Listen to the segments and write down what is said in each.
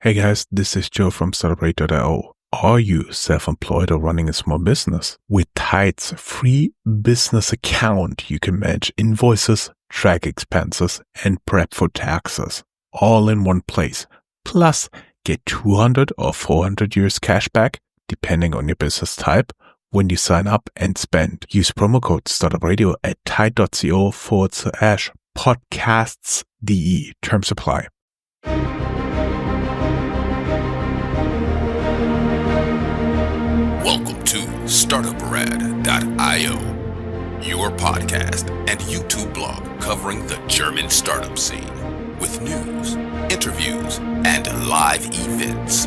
Hey guys, this is Joe from Startuprad.io. Are you self-employed or running a small business? With Tide's free business account, you can manage invoices, track expenses, and prep for taxes, all in one place. Plus, get 200 or 400 euros cash back, depending on your business type, when you sign up and spend. Use promo code Startupradio at tide.co/podcasts.de. Terms apply. Welcome to Startuprad.io, your podcast and YouTube blog covering the German startup scene with news, interviews, and live events.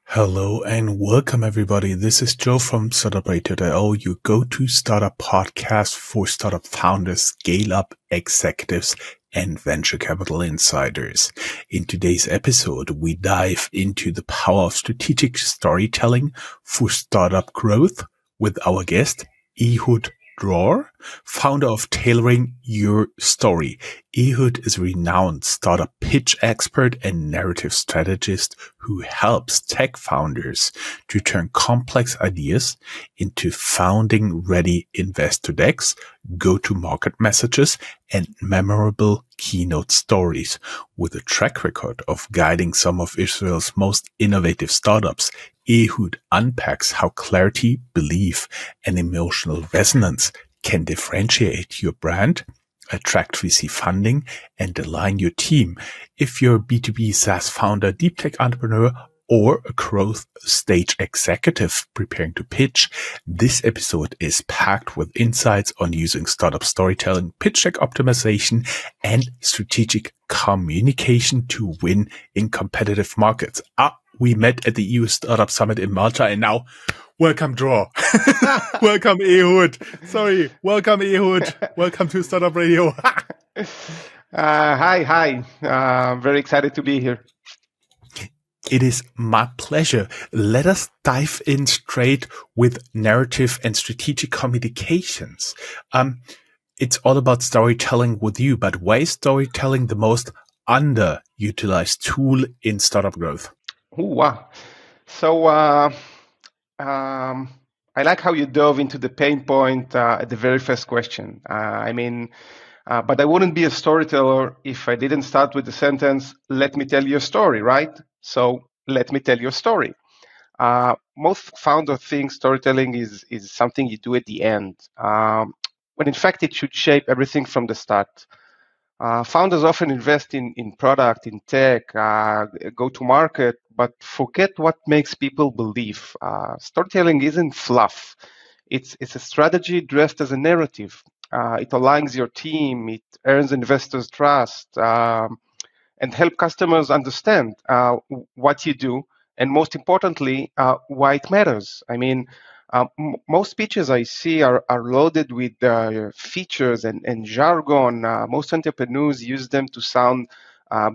Hello and welcome everybody. This is Joe from Startuprad.io, your go-to startup podcast for startup founders, scale-up executives, and venture capital insiders. In today's episode, we dive into the power of strategic storytelling for startup growth with our guest, Ehud Dror, founder of Tailoring Your Story. Ehud is a renowned startup pitch expert and narrative strategist who helps tech founders to turn complex ideas into founding-ready investor decks, go-to-market messages, and memorable keynote stories. With a track record of guiding some of Israel's most innovative startups, Ehud unpacks how clarity, belief, and emotional resonance can differentiate your brand, attract VC funding, and align your team. If you're a B2B SaaS founder, deep tech entrepreneur, or a growth stage executive preparing to pitch, this episode is packed with insights on using startup storytelling, pitch deck optimization, and strategic communication to win in competitive markets. We met at the EU Startup Summit in Malta, and now welcome, Dror. Welcome, Ehud. Sorry. Welcome, Ehud. Welcome to Startup Radio. Hi. Very excited to be here. It is my pleasure. Let us dive in straight with narrative and strategic communications. It's all about storytelling with you, but why is storytelling the most underutilized tool in startup growth? Ooh, wow. So I like how you dove into the pain point at the very first question. But I wouldn't be a storyteller if I didn't start with the sentence, let me tell you a story, right? So let me tell you a story. Most founders think storytelling is something you do at the end, when in fact it should shape everything from the start. Founders often invest in product, in tech, go to market, but forget what makes people believe. Storytelling isn't fluff. It's a strategy dressed as a narrative. It aligns your team, it earns investors' trust, and help customers understand what you do, and most importantly, why it matters. Most pitches I see are loaded with features and jargon. Most entrepreneurs use them to sound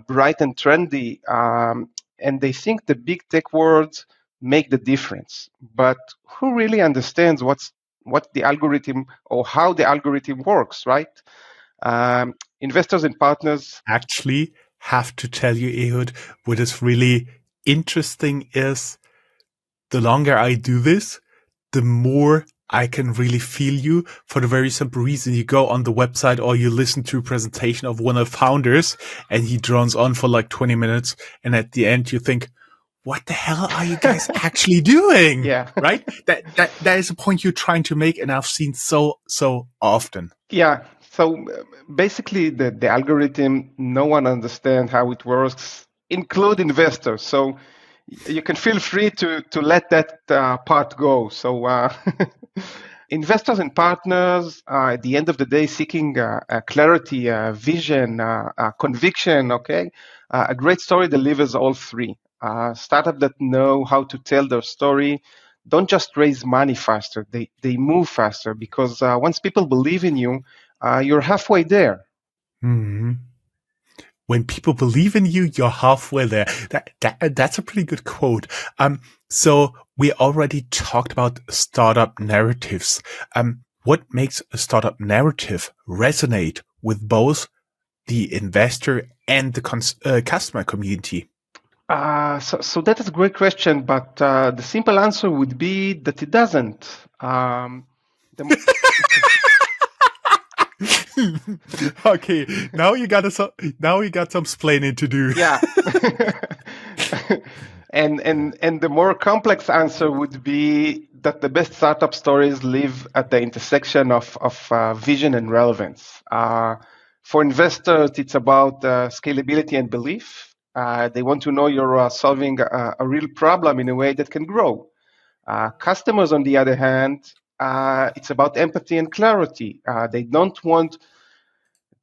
bright and trendy, and they think the big tech words make the difference. But who really understands what the algorithm or how the algorithm works, right? Investors and partners Actually, have to tell you, Ehud, what is really interesting is the longer I do this, the more I can really feel you, for the very simple reason you go on the website or you listen to a presentation of one of the founders and he drones on for like 20 minutes. And at the end you think, what the hell are you guys actually doing? Yeah. Right? That is a point you're trying to make. And I've seen so often. Yeah. So basically the algorithm, no one understands how it works, include investors. So you can feel free to let that part go. So investors and partners are at the end of the day seeking clarity, vision, conviction. Okay, a great story delivers all three. Startups that know how to tell their story don't just raise money faster; they move faster, because once people believe in you, you're halfway there. Mm-hmm. When people believe in you, you're halfway there. That's a pretty good quote. So we already talked about startup narratives. What makes a startup narrative resonate with both the investor and the customer community? So that is a great question, but the simple answer would be that it doesn't. The, Okay, now you got some explaining to do. yeah. And the more complex answer would be that the best startup stories live at the intersection of vision and relevance. For investors, it's about scalability and belief. They want to know you're solving a real problem in a way that can grow. Customers, on the other hand, it's about empathy and clarity. They don't want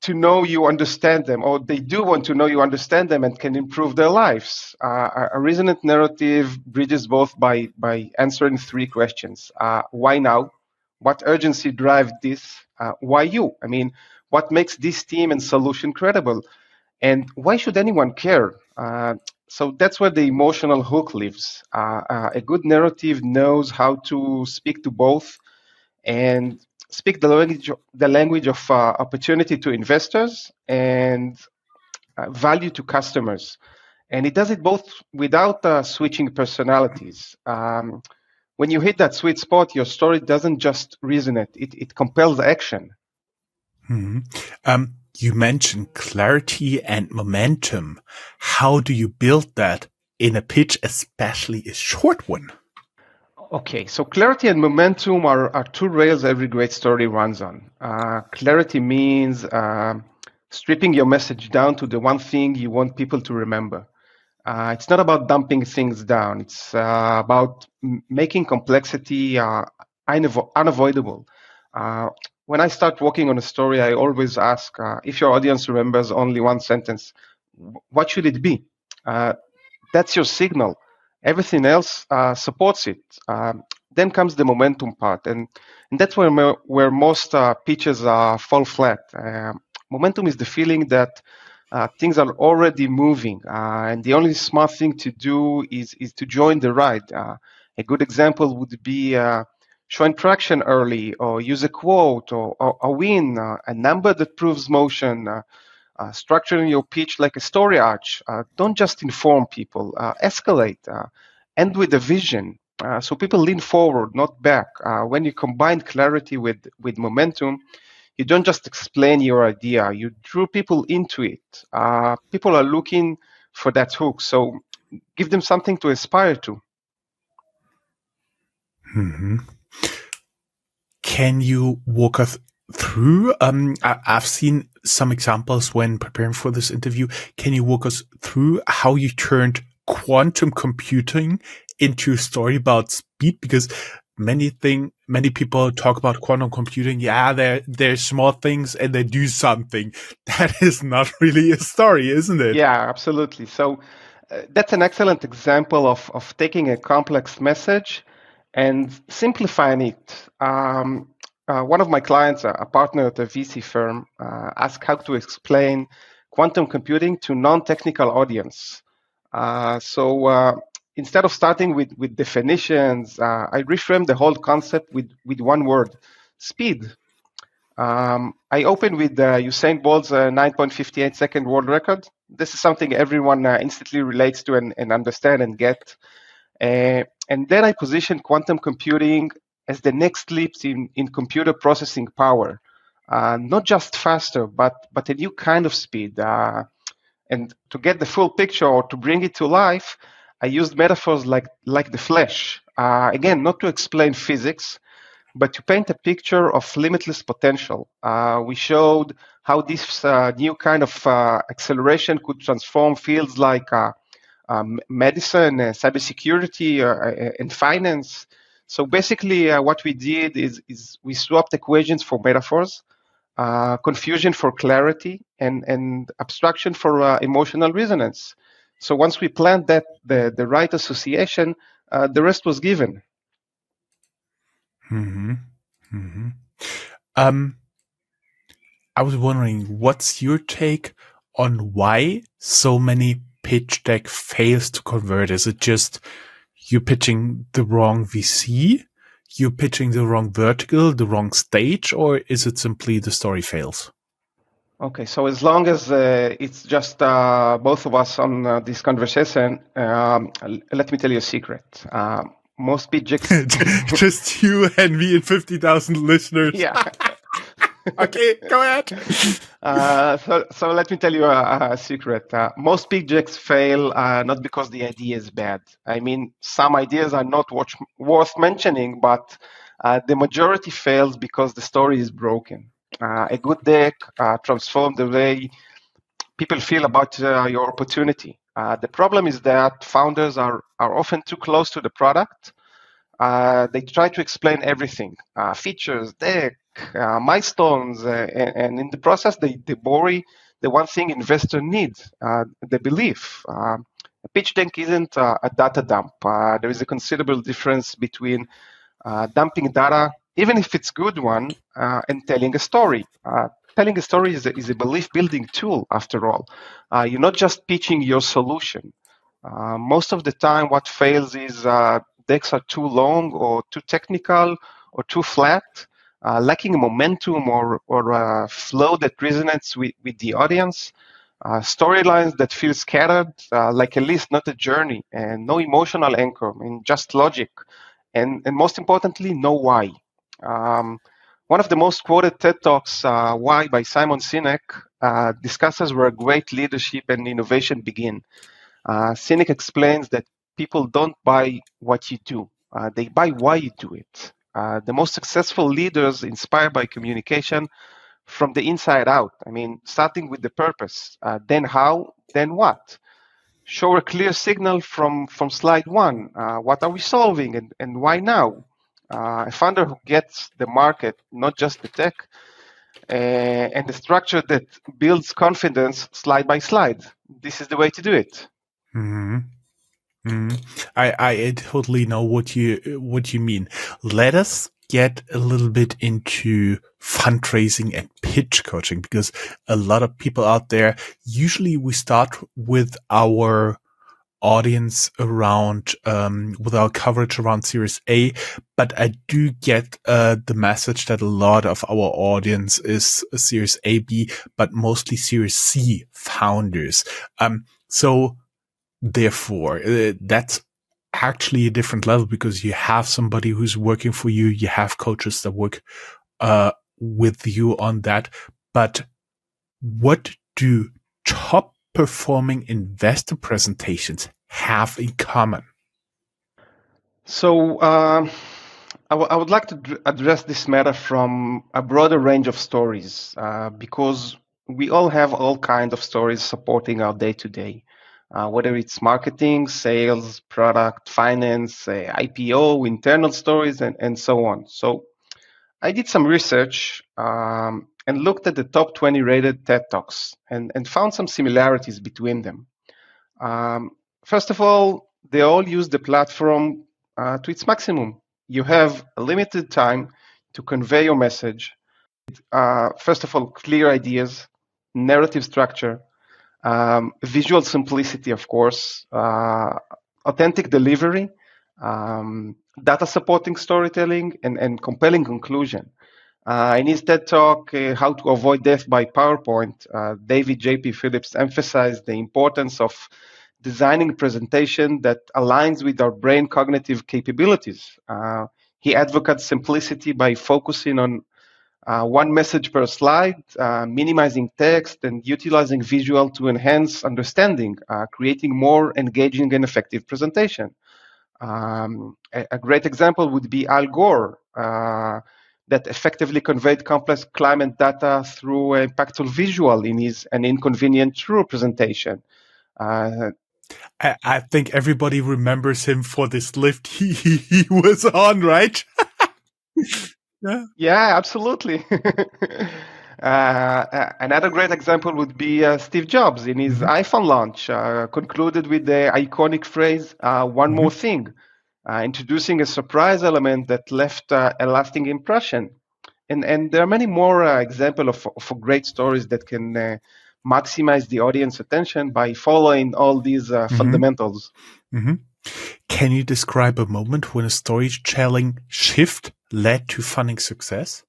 to know you understand them, or they do want to know you understand them and can improve their lives. A resonant narrative bridges both by answering three questions. Why now? What urgency drives this? Why you? I mean, what makes this team and solution credible? And why should anyone care? So that's where the emotional hook lives. A good narrative knows how to speak to both and speak the language of opportunity to investors and value to customers. And it does it both without switching personalities. When you hit that sweet spot, your story doesn't just resonate, it compels action. You mentioned clarity and momentum. How do you build that in a pitch, especially a short one? Okay, so clarity and momentum are two rails every great story runs on. Clarity means stripping your message down to the one thing you want people to remember. It's not about dumping things down. It's about making complexity unavoidable. When I start working on a story, I always ask if your audience remembers only one sentence, what should it be? That's your signal. Everything else supports it. Then comes the momentum part, and that's where most pitches fall flat. Momentum is the feeling that things are already moving, and the only smart thing to do is to join the ride. A good example would be showing traction early, or use a quote, or a win, a number that proves motion. Structuring your pitch like a story arch. Don't just inform people, escalate, end with a vision. So people lean forward, not back. When you combine clarity with momentum, you don't just explain your idea, you drew people into it. People are looking for that hook, so give them something to aspire to. Mm-hmm. Can you walk us through? I've seen some examples when preparing for this interview. Can you walk us through how you turned quantum computing into a story about speed? Because many people talk about quantum computing. Yeah, they're small things and they do something. That is not really a story, isn't it? Yeah, absolutely. So that's an excellent example of taking a complex message and simplifying it. One of my clients, a partner at a VC firm, asked how to explain quantum computing to non-technical audience. So instead of starting with definitions, I reframed the whole concept with one word: speed. I open with Usain Bolt's 9.58 second world record. This is something everyone instantly relates to and understand and get. And then I position quantum computing as the next leap in computer processing power. Not just faster, but a new kind of speed. And to get the full picture or to bring it to life, I used metaphors like the flash. Again, not to explain physics, but to paint a picture of limitless potential. We showed how this new kind of acceleration could transform fields like medicine, cybersecurity, and finance. So basically, what we did is we swapped equations for metaphors, confusion for clarity, and abstraction for emotional resonance. So once we planned that the right association, the rest was given. Mm-hmm. Mm-hmm. I was wondering, what's your take on why so many pitch deck fails to convert? Is it just you pitching the wrong VC, you pitching the wrong vertical, the wrong stage, or is it simply the story fails? Okay, so as long as it's just both of us on this conversation, let me tell you a secret. Most PJs, Just you and me and 50,000 listeners. yeah. Okay, go ahead. So let me tell you a secret. Most PJs fail not because the idea is bad. I mean, some ideas are not worth mentioning, but the majority fails because the story is broken. A good deck transforms the way people feel about your opportunity. The problem is that founders are often too close to the product. They try to explain everything, features, deck, milestones, and in the process, they bury the one thing investor needs, the belief. A pitch deck isn't a data dump. There is a considerable difference between dumping data, even if it's good one, and telling a story. Telling a story is a belief building tool, after all. You're not just pitching your solution. Most of the time, what fails is decks are too long or too technical or too flat, lacking momentum or flow that resonates with the audience. Storylines that feel scattered, like a list, not a journey, and no emotional anchor, I mean, just logic. And most importantly, know why. Um, One of the most quoted TED Talks, Why, by Simon Sinek, discusses where great leadership and innovation begin. Sinek explains that people don't buy what you do, they buy why you do it. The most successful leaders inspired by communication from the inside out. I mean, starting with the purpose, then how, then what. Show a clear signal from slide one. What are we solving and why now? A founder who gets the market, not just the tech, and the structure that builds confidence slide by slide. This is the way to do it. Mm-hmm. Mm-hmm. I totally know what you mean. Let us get a little bit into fundraising and pitch coaching, because a lot of people out there, usually we start with our audience around with our coverage around Series A, but I do get the message that a lot of our audience is Series A, B, but mostly Series C founders. So therefore, that's actually a different level, because you have somebody who's working for you, you have coaches that work with you on that. But what do top performing investor presentations have in common? So I would like to address this matter from a broader range of stories, because we all have all kinds of stories supporting our day to day, whether it's marketing, sales, product, finance, IPO, internal stories, and so on. So I did some research and looked at the top 20 rated TED Talks and found some similarities between them. Um, First of all, they all use the platform to its maximum. You have a limited time to convey your message. First of all, clear ideas, narrative structure, visual simplicity, of course, authentic delivery, data supporting storytelling, and compelling conclusion. In his TED Talk, How to Avoid Death by PowerPoint, David J.P. Phillips emphasized the importance of designing a presentation that aligns with our brain cognitive capabilities. He advocates simplicity by focusing on one message per slide, minimizing text, and utilizing visual to enhance understanding, creating more engaging and effective presentation. A great example would be Al Gore, that effectively conveyed complex climate data through an impactful visual in his An Inconvenient True presentation. I think everybody remembers him for this lift he was on, right? Yeah. Yeah, absolutely. Another great example would be Steve Jobs in his Mm-hmm. iPhone launch, concluded with the iconic phrase, one Mm-hmm. more thing, introducing a surprise element that left a lasting impression. And there are many more examples of great stories that can maximize the audience attention by following all these Mm-hmm. fundamentals. Mm-hmm. Can you describe a moment when a storytelling shift led to funding success?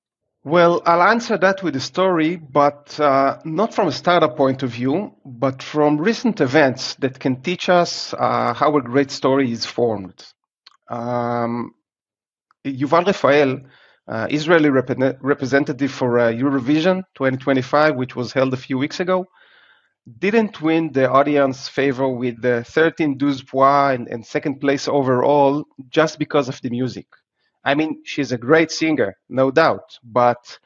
Well, I'll answer that with a story, but not from a startup point of view, but from recent events that can teach us how a great story is formed. Um, Yuval Rafael, Israeli representative for Eurovision 2025, which was held a few weeks ago, didn't win the audience favor with the 13 douze pois and second place overall just because of the music. I mean, she's a great singer, no doubt, but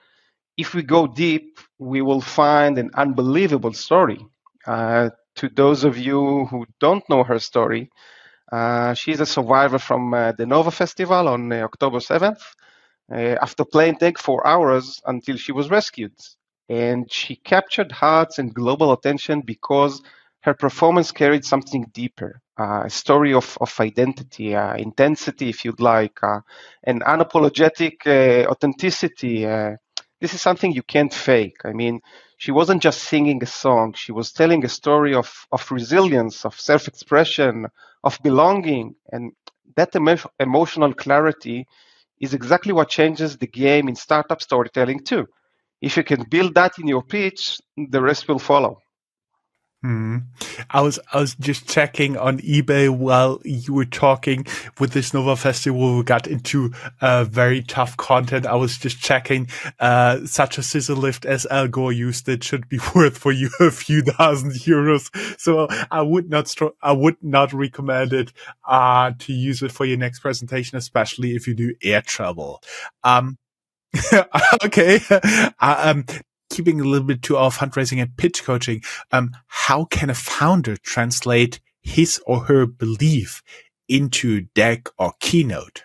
if we go deep, we will find an unbelievable story. To those of you who don't know her story, she's a survivor from the Nova Festival on October 7th after playing tag for hours until she was rescued. And she captured hearts and global attention because her performance carried something deeper, a story of identity, intensity, if you'd like, and unapologetic authenticity. This is something you can't fake. I mean, she wasn't just singing a song, she was telling a story of resilience, of self expression, of belonging. And that emotional clarity is exactly what changes the game in startup storytelling too. If you can build that in your pitch, the rest will follow. Hmm. I was just checking on eBay while you were talking. With this Nova Festival, we got into very tough content. I was just checking such a scissor lift as Al Gore used it should be worth for you a few thousand euros. So I would not recommend it to use it for your next presentation, especially if you do air travel. Um, okay. Um, keeping a little bit to our fundraising and pitch coaching, how can a founder translate his or her belief into deck or keynote?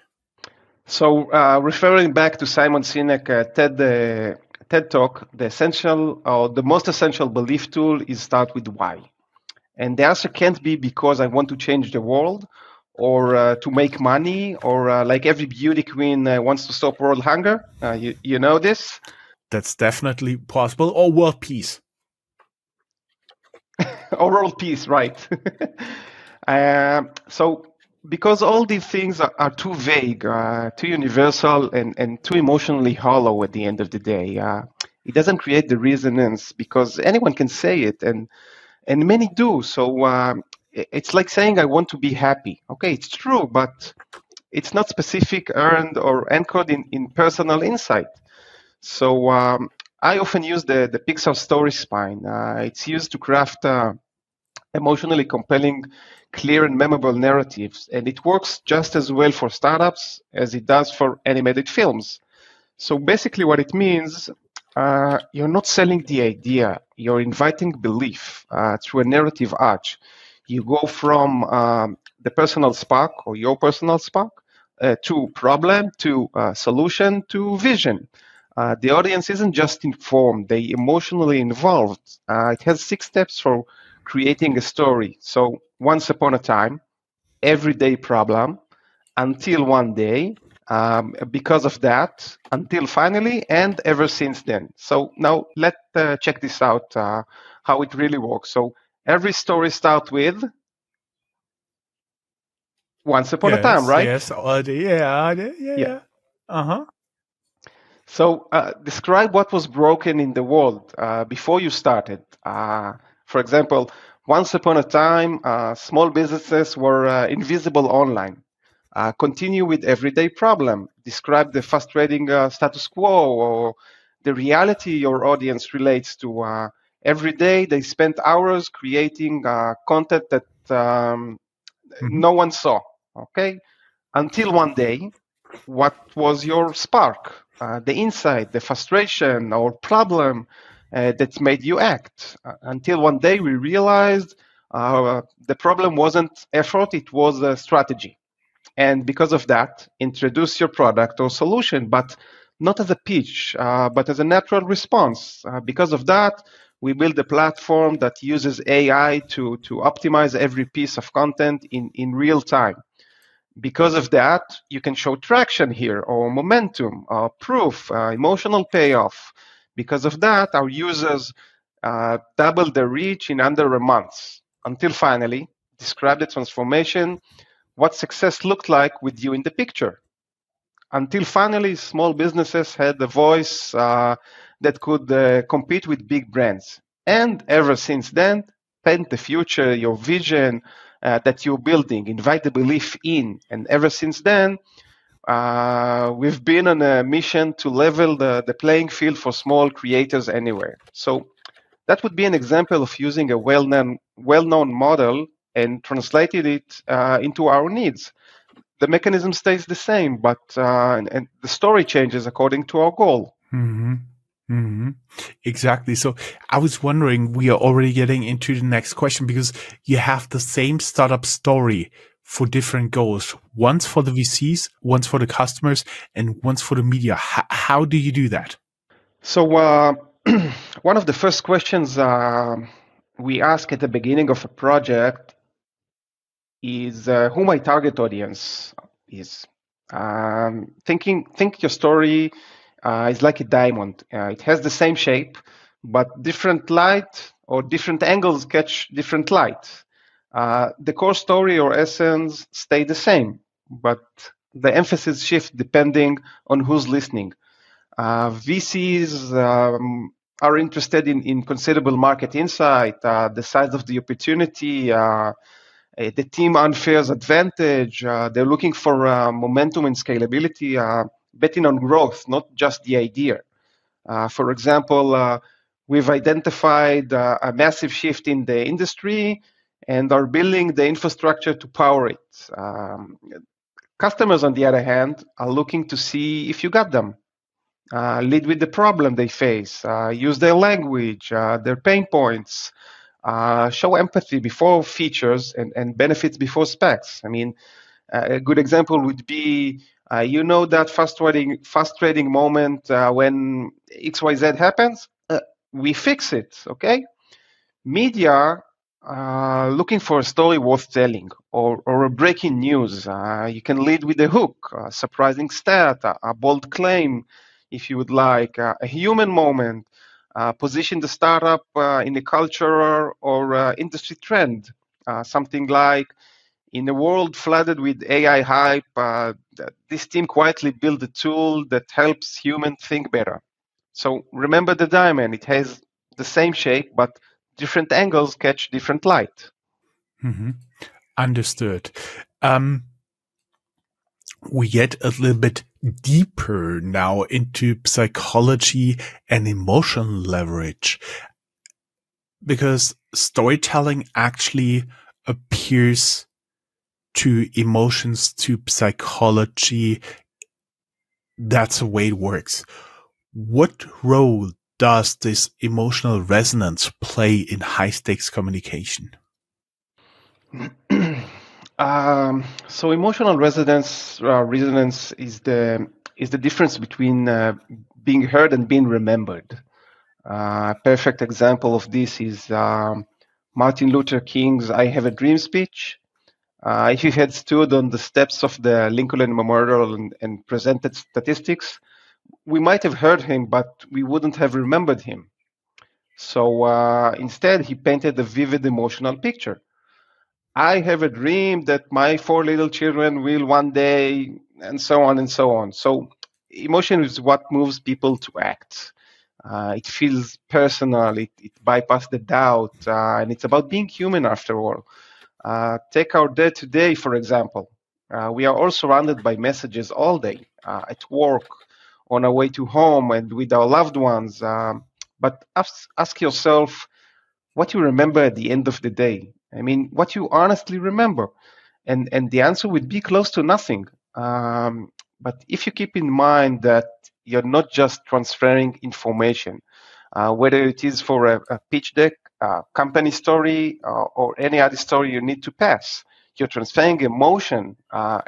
So, referring back to Simon Sinek TED Talk, the most essential belief tool is start with why. And the answer can't be because I want to change the world or to make money or like every beauty queen wants to stop world hunger. You know this? That's definitely possible. Or world peace. Or world peace, right? So, because all these things are too vague, too universal, and too emotionally hollow at the end of the day, it doesn't create the resonance because anyone can say it, and many do. So it's like saying, I want to be happy. Okay, it's true, but it's not specific, earned, or anchored in personal insight. So I often use the Pixar story spine. It's used to craft emotionally compelling, clear, and memorable narratives. And it works just as well for startups as it does for animated films. So basically, what it means, you're not selling the idea, you're inviting belief through a narrative arch. You go from the personal spark or your personal spark to problem, to solution, to vision. The audience isn't just informed, they emotionally involved. It has 6 steps for creating a story. So once upon a time, everyday problem, until one day, because of that, until finally, and ever since then. So now let's check this out, how it really works. So every story starts with once upon a time, Yes, right? yes. Yeah. Yeah. Uh huh. So describe what was broken in the world before you started. For example, once upon a time, small businesses were invisible online. Continue with everyday problem. Describe the frustrating status quo or the reality your audience relates to. Every day they spent hours creating content that Mm-hmm. no one saw. Okay, until one day, what was your spark? The insight, the frustration, or problem that made you act. Until one day we realized the problem wasn't effort; it was a strategy. And because of that, introduce your product or solution, but not as a pitch, but as a natural response. Because of that, we build a platform that uses AI to optimize every piece of content in real time. Because of that, you can show traction here, or momentum, or proof, emotional payoff. Because of that, our users double their reach in under a month. Until finally, describe the transformation, what success looked like with you in the picture. until finally small businesses had a voice that could compete with big brands. And ever since then, paint the future, your vision that you're building, invite the belief in. And ever since then, we've been on a mission to level the playing field for small creators anywhere. So that would be an example of using a well-known model and translated it into our needs. The mechanism stays the same, but and the story changes according to our goal. Hmm. Hmm. Exactly. So I was wondering, we are already getting into the next question because you have the same startup story for different goals. Once for the VCs, once for the customers, and once for the media. How do you do that? So one of the first questions we ask at the beginning of a project is who my target audience is. Think your story is like a diamond. It has the same shape, but different light or different angles catch different light. The core story or essence stay the same, but the emphasis shifts depending on who's listening. VCs are interested in considerable market insight, the size of the opportunity, the team unfair's advantage. They're looking for momentum and scalability, betting on growth, not just the idea. For example, we've identified a massive shift in the industry and are building the infrastructure to power it. Customers, on the other hand, are looking to see if you got them. Lead with the problem they face, use their language, their pain points, show empathy before features and benefits before specs. I mean, a good example would be, that frustrating moment when XYZ happens, we fix it, okay? Media looking for a story worth telling or a breaking news. You can lead with a hook, a surprising stat, a bold claim, if you would like, a human moment, position the startup in a culture or industry trend. Something like, in a world flooded with AI hype, this team quietly built a tool that helps humans think better. So remember the diamond, it has the same shape, but different angles catch different light. Hmm. Understood. Um, we get a little bit deeper now into psychology and emotional leverage because storytelling actually appears to emotions, to psychology. That's the way it works. What role does this emotional resonance play in high stakes communication? So emotional resonance is the difference between being heard and being remembered. A perfect example of this is Martin Luther King's "I Have a Dream" speech. If he had stood on the steps of the Lincoln Memorial and presented statistics, we might have heard him, but we wouldn't have remembered him. So instead, he painted a vivid emotional picture. I have a dream that my four little children will one day, and so on and so on. So emotion is what moves people to act. It feels personal, it bypasses the doubt, and it's about being human after all. Take our day to day, for example. We are all surrounded by messages all day, at work, on our way to home, and with our loved ones. But ask yourself what you remember at the end of the day. I mean, what you honestly remember. And the answer would be close to nothing. But if you keep in mind that you're not just transferring information, whether it is for a pitch deck, a company story, or any other story you need to pass, you're transferring emotion,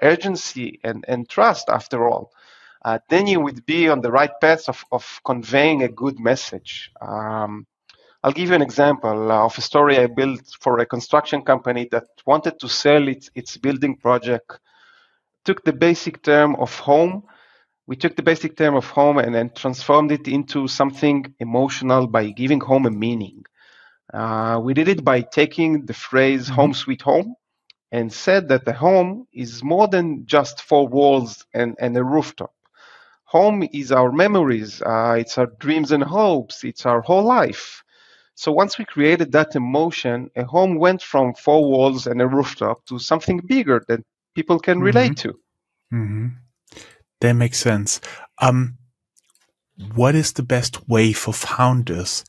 urgency, and trust after all. Then you would be on the right path of conveying a good message. I'll give you an example of a story I built for a construction company that wanted to sell its building project. Took the basic term of home. We took the basic term of home and then transformed it into something emotional by giving home a meaning. We did it by taking the phrase Mhm. home sweet home and said that the home is more than just four walls and a rooftop. Home is our memories, it's our dreams and hopes, it's our whole life. So once we created that emotion, a home went from four walls and a rooftop to something bigger that people can Mm-hmm. relate to. Mm-hmm. That makes sense. What is the best way for founders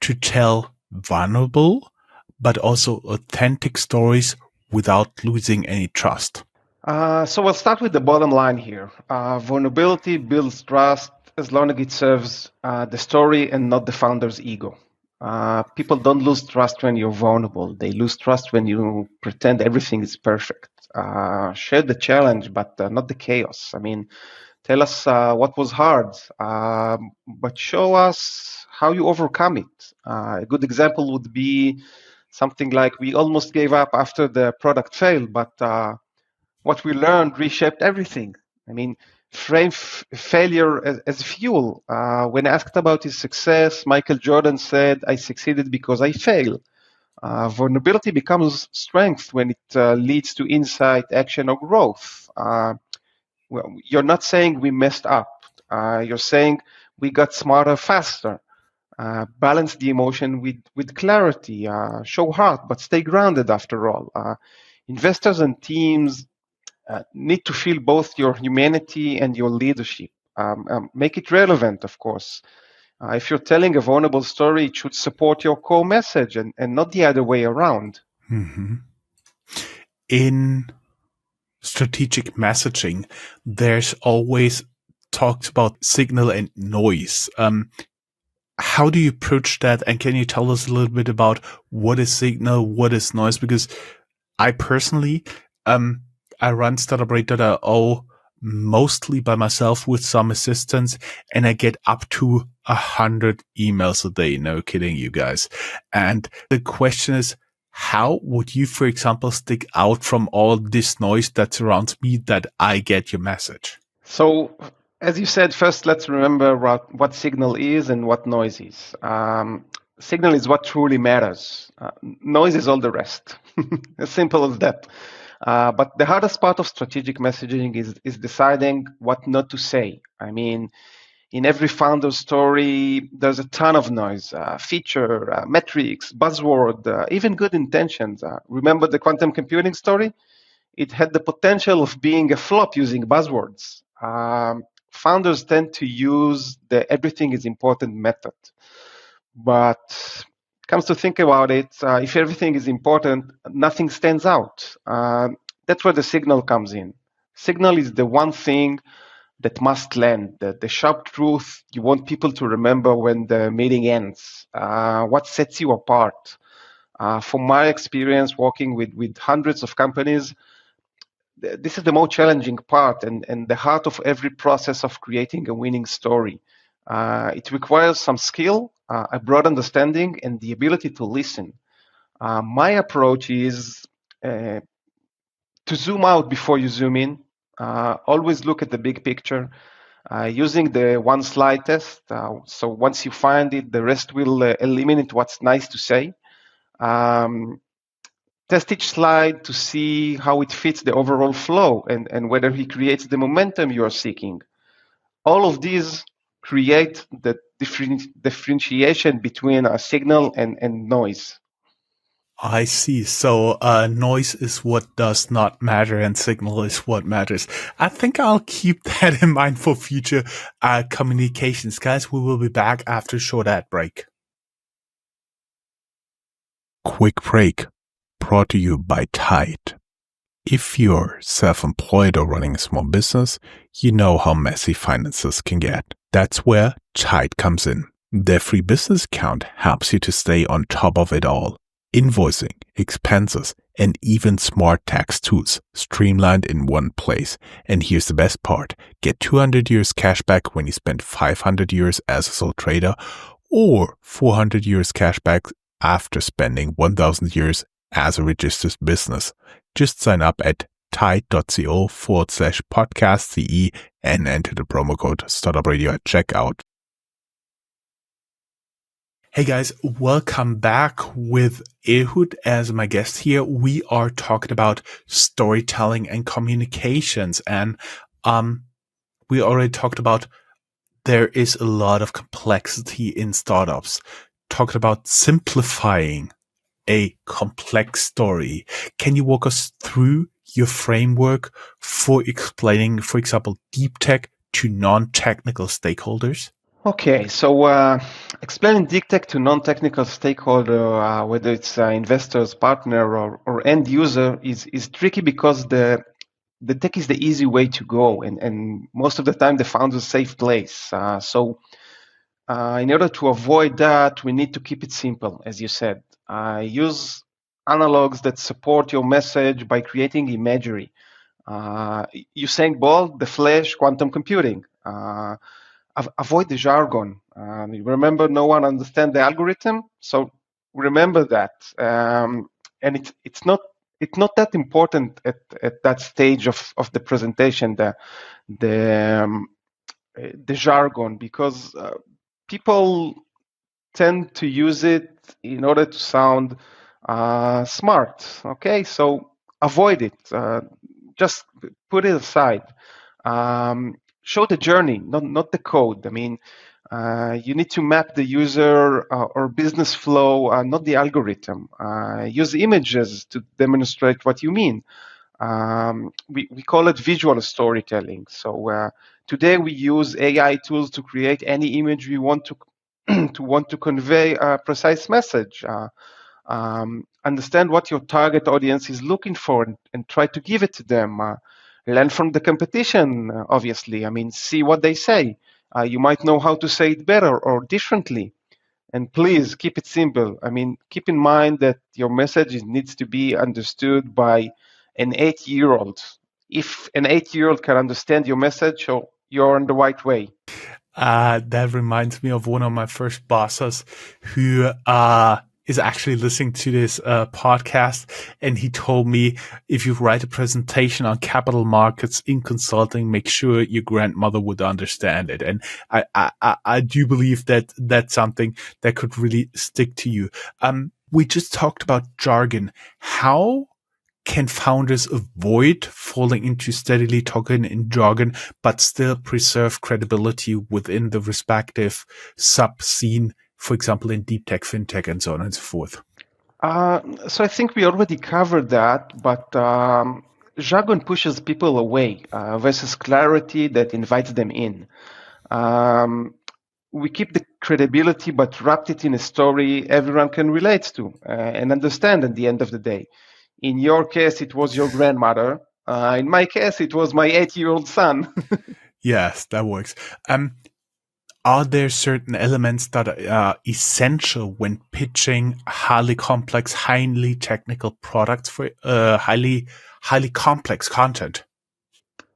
to tell vulnerable but also authentic stories without losing any trust? So we'll start with the bottom line here. Vulnerability builds trust as long as it serves the story and not the founder's ego. People don't lose trust when you're vulnerable. They lose trust when you pretend everything is perfect. Share the challenge, but not the chaos. I mean, tell us what was hard, but show us how you overcome it. A good example would be something like we almost gave up after the product failed, but what we learned reshaped everything. I mean, frame failure as fuel. When asked about his success, Michael Jordan said, I succeeded because I failed. Vulnerability becomes strength when it leads to insight, action, or growth. Well, you're not saying we messed up. You're saying we got smarter faster. Balance the emotion with clarity. Show heart, but stay grounded after all. Investors and teams need to feel both your humanity and your leadership. Make it relevant, of course. If you're telling a vulnerable story, it should support your core message and not the other way around. Mm-hmm. In strategic messaging, there's always talks about signal and noise. How do you approach that? And can you tell us a little bit about what is signal, what is noise? Because I personally, I run Startuprad.io mostly by myself with some assistance, and I get up to 100 emails a day. No kidding, you guys. And the question is, how would you, for example, stick out from all this noise that surrounds me that I get your message? So, as you said, first let's remember what signal is and what noise is. Signal is what truly matters. Noise is all the rest. As simple as that. But the hardest part of strategic messaging is deciding what not to say. I mean, in every founder story, there's a ton of noise, feature, metrics, buzzword, even good intentions. Remember the quantum computing story? It had the potential of being a flop using buzzwords. Founders tend to use the everything is important method. But comes to think about it, if everything is important, nothing stands out. That's where the signal comes in. Signal is the one thing that must land, the sharp truth you want people to remember when the meeting ends. What sets you apart? From my experience working with hundreds of companies, this is the most challenging part and the heart of every process of creating a winning story. It requires some skill, a broad understanding, and the ability to listen. My approach is to zoom out before you zoom in. Always look at the big picture. Using the one slide test. So once you find it, the rest will eliminate what's nice to say. Test each slide to see how it fits the overall flow and whether he creates the momentum you are seeking. All of these create the differentiation between a signal and noise. I see. So, noise is what does not matter and signal is what matters. I think I'll keep that in mind for future communications. Guys, we will be back after a short ad break. Quick break brought to you by Tide. If you're self-employed or running a small business, you know how messy finances can get. That's where Tide comes in. Their free business account helps you to stay on top of it all. Invoicing, expenses, and even smart tax tools streamlined in one place. And here's the best part. Get 200 euros cash back when you spend 500 euros as a sole trader or 400 euros cash back after spending 1,000 euros as a registered business. Just sign up at tide.co/podcastce and enter the promo code Startupradio at checkout. Hey guys, welcome back with Ehud as my guest here. We are talking about storytelling and communications. And we already talked about there is a lot of complexity in startups. Talked about simplifying a complex story. Can you walk us through your framework for explaining, for example, deep tech to non-technical stakeholders? Okay, so explaining deep tech to non-technical stakeholder, whether it's investors, partner, or end user, is tricky because the tech is the easy way to go, and most of the time they found a safe place. In order to avoid that, we need to keep it simple, as you said. Use analogs that support your message by creating imagery. Usain Bolt, the Flash, quantum computing. Avoid the jargon. Remember, no one understands the algorithm, so remember that. And it's not that important at that stage of the presentation, the um, the jargon, because people tend to use it in order to sound smart. Okay, so avoid it. Just put it aside. Show the journey, not the code. I mean, you need to map the user or business flow, not the algorithm. Use images to demonstrate what you mean. We call it visual storytelling. So today we use AI tools to create any image we want to to convey a precise message. Understand what your target audience is looking for and try to give it to them. Learn from the competition, obviously. I mean, see what they say. You might know how to say it better or differently. And please keep it simple. I mean, keep in mind that your message needs to be understood by an 8-year-old. If an 8-year-old can understand your message, so you're on the right way. That reminds me of one of my first bosses who is actually listening to this podcast, and he told me if you write a presentation on capital markets in consulting, make sure your grandmother would understand it. And I do believe that that's something that could really stick to you. We just talked about jargon. How can founders avoid falling into steadily talking in jargon, but still preserve credibility within the respective sub scene, for example, in deep tech, fintech, and so on and so forth? So I think we already covered that, but jargon pushes people away versus clarity that invites them in. We keep the credibility, but wrapped it in a story everyone can relate to and understand at the end of the day. In your case, it was your grandmother. In my case, it was my 8-year-old son. Yes, that works. Are there certain elements that are essential when pitching highly complex, highly technical products for highly complex content?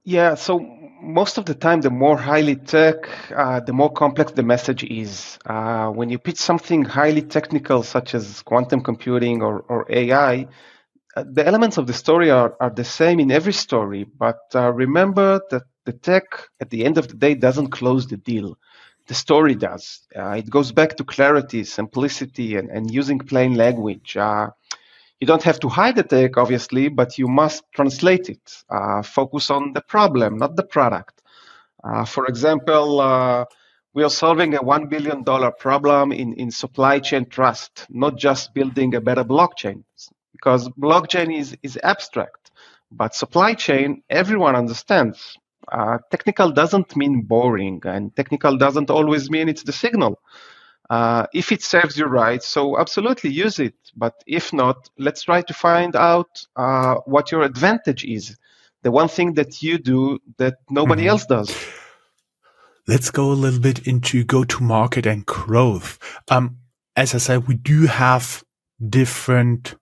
Yeah, so most of the time, the more highly tech, the more complex the message is. When you pitch something highly technical, such as quantum computing or AI, the elements of the story are the same in every story. But remember that the tech, at the end of the day, doesn't close the deal. The story does. It goes back to clarity, simplicity, and using plain language. You don't have to hide the tech, obviously, but you must translate it. Focus on the problem, not the product. For example, we are solving a $1 billion problem in supply chain trust, not just building a better blockchain, because blockchain is abstract, but supply chain, everyone understands. Technical doesn't mean boring, and technical doesn't always mean it's the signal. If it serves you right, so absolutely use it. But if not, let's try to find out what your advantage is. The one thing that you do that nobody else does. Let's go a little bit into go-to-market and growth. As I said, we do have different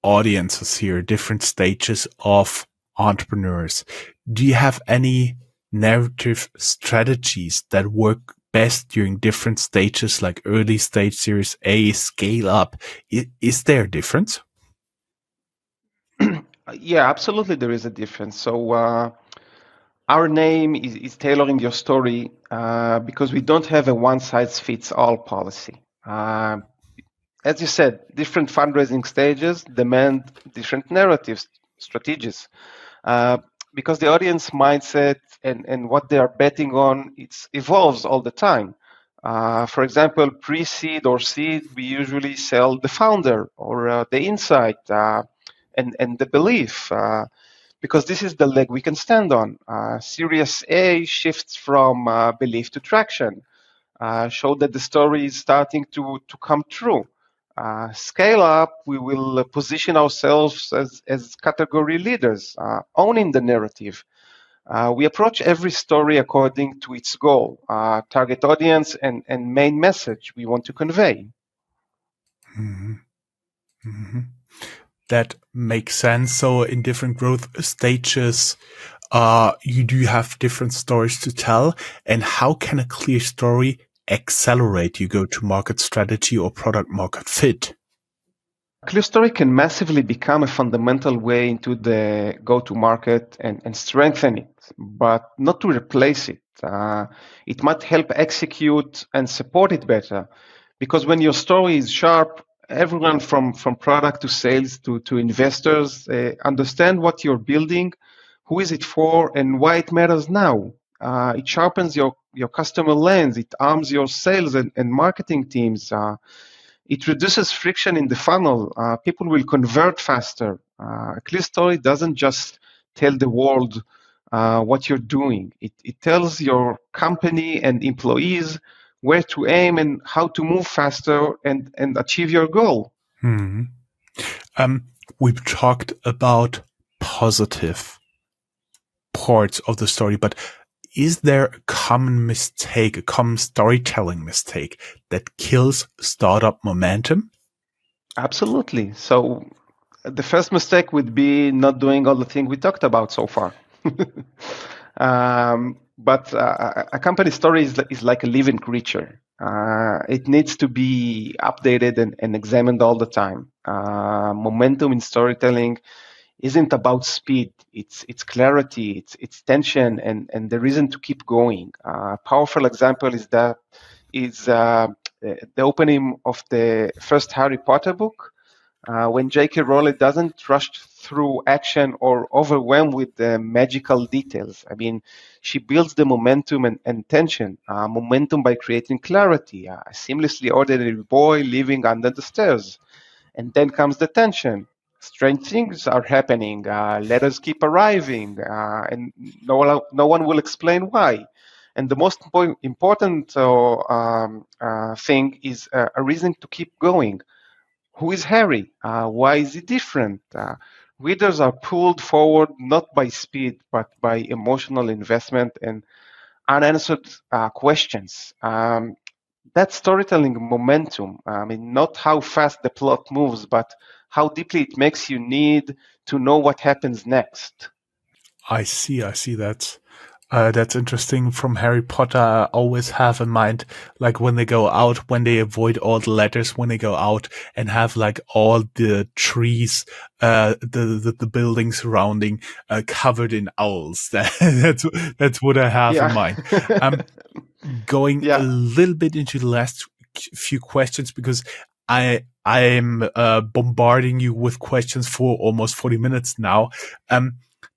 audiences here, different stages of entrepreneurs. Do you have any narrative strategies that work best during different stages, like early stage, Series A, scale up? Is there a difference? Yeah, absolutely, there is a difference. So our name is Tailoring Your Story because we don't have a one-size-fits-all policy. As you said, different fundraising stages demand different narratives, strategies. Uh, because the audience mindset and what they are betting on, it evolves all the time. For example, pre-seed or seed, we usually sell the founder or the insight and the belief, because this is the leg we can stand on. Series A shifts from belief to traction, show that the story is starting to come true. Scale up, we will position ourselves as category leaders, owning the narrative. We approach every story according to its goal, target audience, and main message we want to convey. Mm-hmm. Mm-hmm. That makes sense. So in different growth stages, you do have different stories to tell. And how can a clear story accelerate your go-to-market strategy or product market fit? Clear story can massively become a fundamental way into the go-to-market and strengthen it, but not to replace it. It might help execute and support it better, because when your story is sharp, everyone from product to sales to investors understand what you're building, who is it for, and why it matters now. It sharpens your customer lens. It arms your sales and marketing teams. It reduces friction in the funnel. People will convert faster. A clear story doesn't just tell the world what you're doing. It tells your company and employees where to aim and how to move faster and achieve your goal. Hmm. We've talked about positive parts of the story, but is there a common mistake, a common storytelling mistake that kills startup momentum? Absolutely. So the first mistake would be not doing all the things we talked about so far. But a company story is like a living creature. It needs to be updated and examined all the time. Momentum in storytelling isn't about speed. It's clarity. It's tension and the reason to keep going. A powerful example is the opening of the first Harry Potter book. When J.K. Rowling doesn't rush through action or overwhelmed with the magical details. I mean, she builds the momentum and tension. Momentum by creating clarity. A seamlessly ordinary boy living under the stairs. And then comes the tension. Strange things are happening. Letters keep arriving, and no one will explain why. And the most important thing is a reason to keep going. Who is Harry? Why is he different? Readers are pulled forward not by speed, but by emotional investment and unanswered questions. That's storytelling momentum. I mean, not how fast the plot moves, but how deeply it makes you need to know what happens next. I see. That's interesting. From Harry Potter, I always have in mind, like when they go out, when they avoid all the letters, when they go out and have like all the trees, the building surrounding, covered in owls. That's what I have in Yeah. mind. Going a Yeah. little bit into the last few questions because I'm bombarding you with questions for almost 40 minutes now.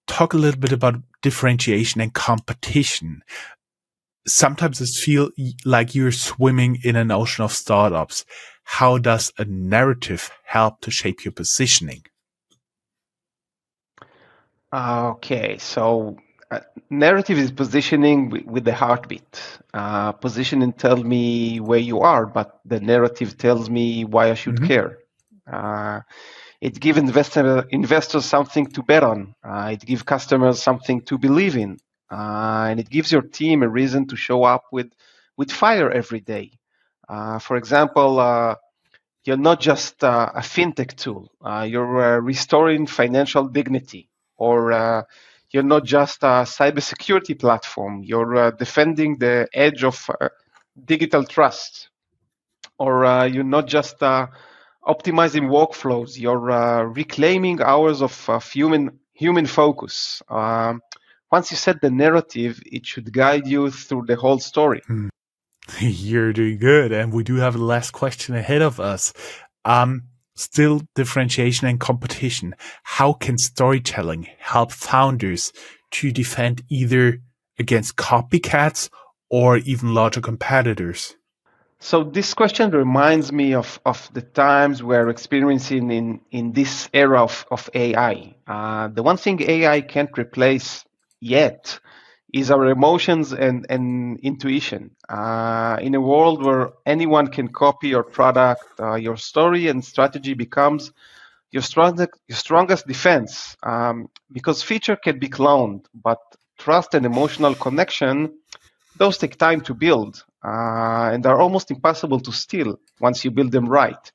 Talk a little bit about differentiation and competition. Sometimes it feels like you're swimming in an ocean of startups. How does a narrative help to shape your positioning? Okay, so narrative is positioning with the heartbeat. Positioning tells me where you are, but the narrative tells me why I should Mm-hmm. care. It gives investors something to bet on. It gives customers something to believe in, and it gives your team a reason to show up with fire every day. For example, you're not just a fintech tool. You're restoring financial dignity, or you're not just a cybersecurity platform. You're defending the edge of digital trust, or you're not just optimizing workflows. You're reclaiming hours of human focus. Once you set the narrative, it should guide you through the whole story. You're doing good. And we do have the last question ahead of us. Still differentiation and competition. How can storytelling help founders to defend either against copycats or even larger competitors? So this question reminds me of the times we're experiencing in this era of AI. The one thing AI can't replace yet is our emotions and intuition. In a world where anyone can copy your product, your story and strategy becomes your strongest defense, because feature can be cloned, but trust and emotional connection, those take time to build, and are almost impossible to steal once you build them right.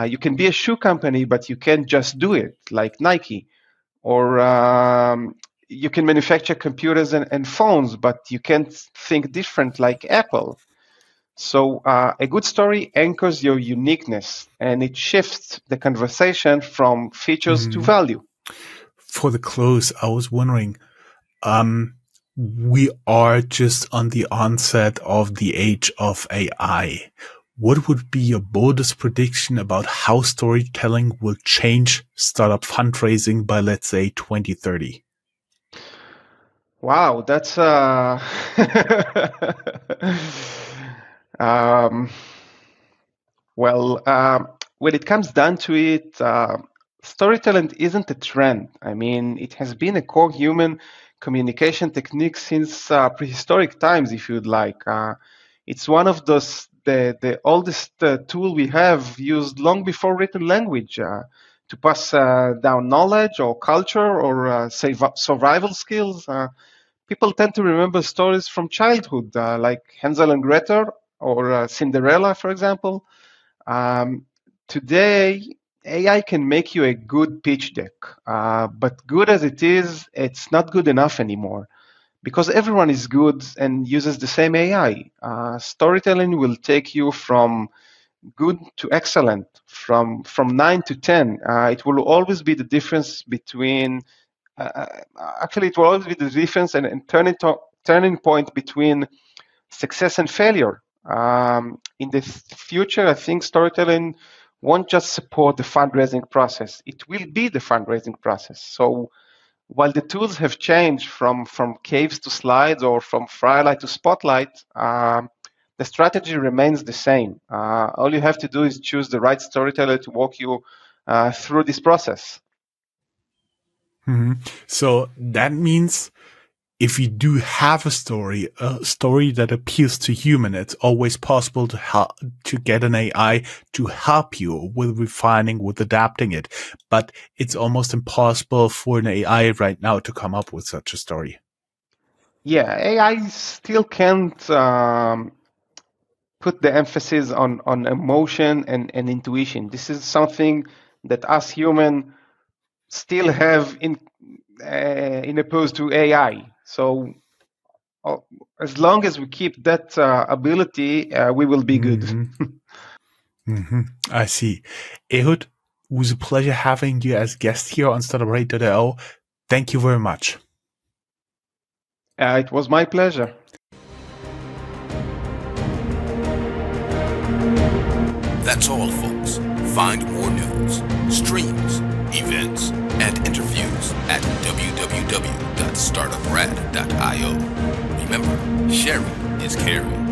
You can be a shoe company, but you can't just do it like Nike. Or you can manufacture computers and phones, but you can't think different like Apple. So a good story anchors your uniqueness, and it shifts the conversation from features to value. For the close, I was wondering, we are just on the onset of the age of AI. What would be your boldest prediction about how storytelling will change startup fundraising by, let's say, 2030? Wow, that's um, well, when it comes down to it, storytelling isn't a trend. I mean, it has been a core human communication technique since prehistoric times, if you'd like. It's one of the oldest tool we have used long before written language to pass down knowledge or culture or survival skills. People tend to remember stories from childhood, like Hansel and Gretel or Cinderella, for example. Um, Today, AI can make you a good pitch deck, but good as it is, it's not good enough anymore because everyone is good and uses the same AI. Storytelling will take you from good to excellent, from 9 to 10. It will always be the difference between. Uh, Actually, it will always be the difference and turning point between success and failure. In the future, I think storytelling won't just support the fundraising process, it will be the fundraising process. So while the tools have changed from caves to slides or from Firelight to Spotlight, the strategy remains the same. All you have to do is choose the right storyteller to walk you through this process. So that means if you do have a story that appeals to human, it's always possible to get an AI to help you with refining, with adapting it. But it's almost impossible for an AI right now to come up with such a story. Yeah, AI still can't put the emphasis on emotion and intuition. This is something that us human still have in opposed to AI. So uh, as long as we keep that ability, we will be good. I see. Ehud, it was a pleasure having you as guest here on Startuprad.io. Thank you very much. It was my pleasure. That's all, folks. Find more news, streams, events, and interviews at www.startuprad.io. Remember, sharing is caring.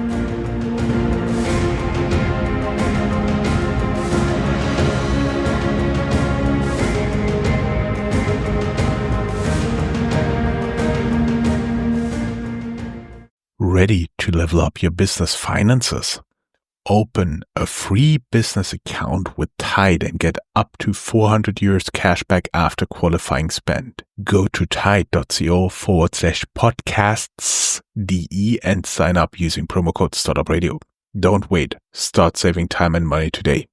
Ready to level up your business finances? Open a free business account with Tide and get up to 400 euros cash back after qualifying spend. Go to tide.co/podcasts.de and sign up using promo code Startup Radio. Don't wait. Start saving time and money today.